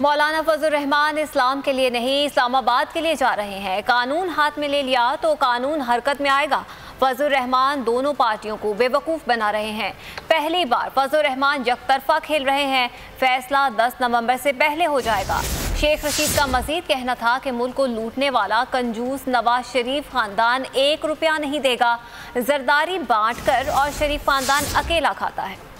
मौलाना फजल रहमान इस्लाम के लिए नहीं इस्लामाबाद के लिए जा रहे हैं। कानून हाथ में ले लिया तो कानून हरकत में आएगा। फजल रहमान दोनों पार्टियों को बेवकूफ़ बना रहे हैं। पहली बार फजल रहमान यकतरफा खेल रहे हैं। फैसला 10 नवंबर से पहले हो जाएगा। शेख रशीद का मजीद कहना था कि मुल्क को लूटने वाला कंजूस नवाज शरीफ खानदान 1 रुपया नहीं देगा। जरदारी बांट कर और शरीफ खानदान अकेला खाता है।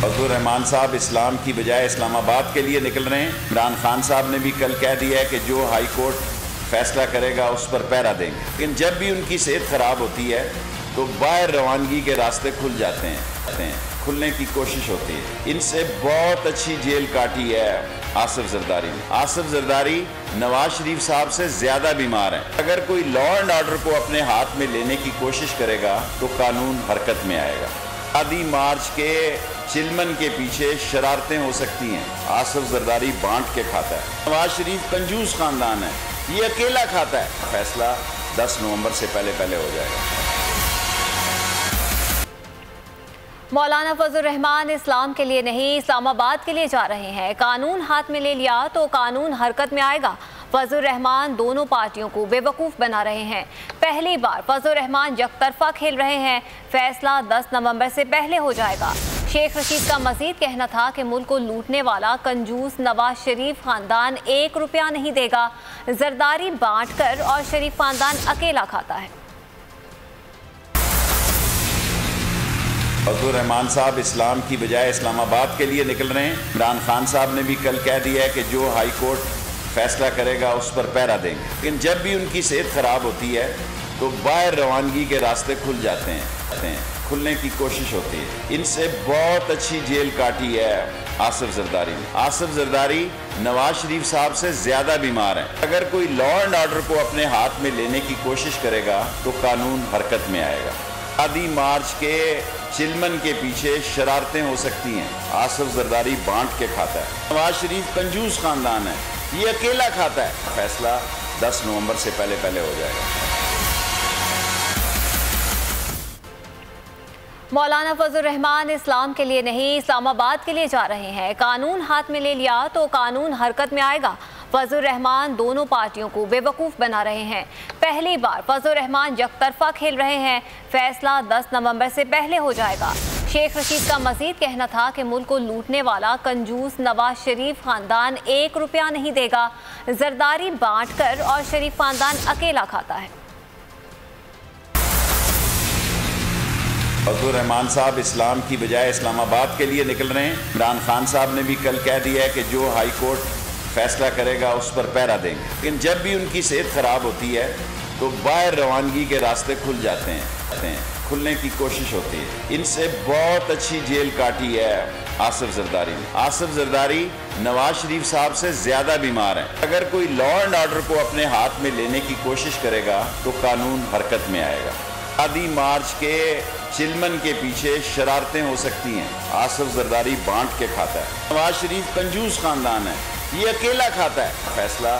फजल रहमान साहब इस्लाम की बजाय इस्लामाबाद के लिए निकल रहे हैं। इमरान खान साहब ने भी कल कह दिया है कि जो हाई कोर्ट फैसला करेगा उस पर पहरा देंगे। लेकिन जब भी उनकी सेहत खराब होती है तो बाहर रवानगी के रास्ते खुल जाते हैं, खुलने की कोशिश होती है। इनसे बहुत अच्छी जेल काटी है आसिफ जरदारी ने। आसिफ जरदारी नवाज शरीफ साहब से ज्यादा बीमार हैं। अगर कोई लॉ एंड ऑर्डर को अपने हाथ में लेने की कोशिश करेगा तो कानून हरकत में आएगा। आदि मार्च के चिलमन के पीछे शरारतें हो सकती हैं। आसिफ जरदारी बांट के खाता है। नवाज शरीफ कंजूस खानदान है, ये अकेला खाता है। फैसला 10 नवंबर से पहले हो जाएगा। मौलाना फजल रहमान इस्लाम के लिए नहीं इस्लामाबाद के लिए जा रहे हैं। कानून हाथ में ले लिया तो कानून हरकत में आएगा। फजल रहमान दोनों पार्टियों को बेवकूफ़ बना रहे हैं। पहली बार फजल रहमान यकतरफा खेल रहे हैं। फैसला 10 नवंबर से पहले हो जाएगा। शेख रशीद का मजीद कहना था कि मुल्क को लूटने वाला कंजूस नवाज शरीफ खानदान 1 रुपया नहीं देगा। जरदारी बांट कर और शरीफ खानदान अकेला खाता है। फजल रहमान साहब इस्लाम की बजाय इस्लामाबाद के लिए निकल रहे हैं। इमरान खान साहब ने भी कल कह दिया है कि जो हाई कोर्ट फैसला करेगा उस पर पहरा देंगे। लेकिन जब भी उनकी सेहत खराब होती है तो बाहर रवानगी के रास्ते खुल जाते हैं, खुलने की कोशिश होती है। इनसे बहुत अच्छी जेल काटी है आसिफ जरदारी ने। आसिफ जरदारी नवाज शरीफ साहब से ज्यादा बीमार हैं। अगर कोई लॉ एंड ऑर्डर को अपने हाथ में लेने की कोशिश करेगा तो कानून हरकत में आएगा। आदि मार्च के चिलमन के पीछे शरारतें हो सकती हैं। आसिफ जरदारी बांट के खाता है। नवाज शरीफ कंजूस खानदान है, ये अकेला खाता है। फैसला 10 नवंबर से पहले हो जाएगा। मौलाना फजल रहमान इस्लाम के लिए नहीं इस्लामाबाद के लिए जा रहे हैं। कानून हाथ में ले लिया तो कानून हरकत में आएगा। फजल रहमान दोनों पार्टियों को बेवकूफ़ बना रहे हैं। पहली बार फजल रहमान यकतरफा खेल रहे हैं। फैसला 10 नवंबर से पहले हो जाएगा। शेख रशीद का मजीद कहना था कि मुल्क को लूटने वाला कंजूस नवाज शरीफ खानदान 1 रुपया नहीं देगा। जरदारी बांट कर और शरीफ खानदान अकेला खाता है। फजल रहमान साहब इस्लाम की बजाय इस्लामाबाद के लिए निकल रहे हैं। इमरान खान साहब ने भी कल कह दिया है कि जो हाई कोर्ट फैसला करेगा उस पर पहरा देंगे। लेकिन जब भी उनकी सेहत खराब होती है तो बाहर रवानगी के रास्ते खुल जाते हैं, खुलने की कोशिश होती है। इनसे बहुत अच्छी जेल काटी है आसिफ जरदारी ने। आसिफ जरदारी नवाज शरीफ साहब से ज्यादा बीमार हैं। अगर कोई लॉ एंड ऑर्डर को अपने हाथ में लेने की कोशिश करेगा तो कानून हरकत में आएगा। आदि मार्च के चिलमन के पीछे शरारतें हो सकती हैं। आसिफ जरदारी बांट के खाता है। नवाज शरीफ कंजूस खानदान है, ये अकेला खाता है। फैसला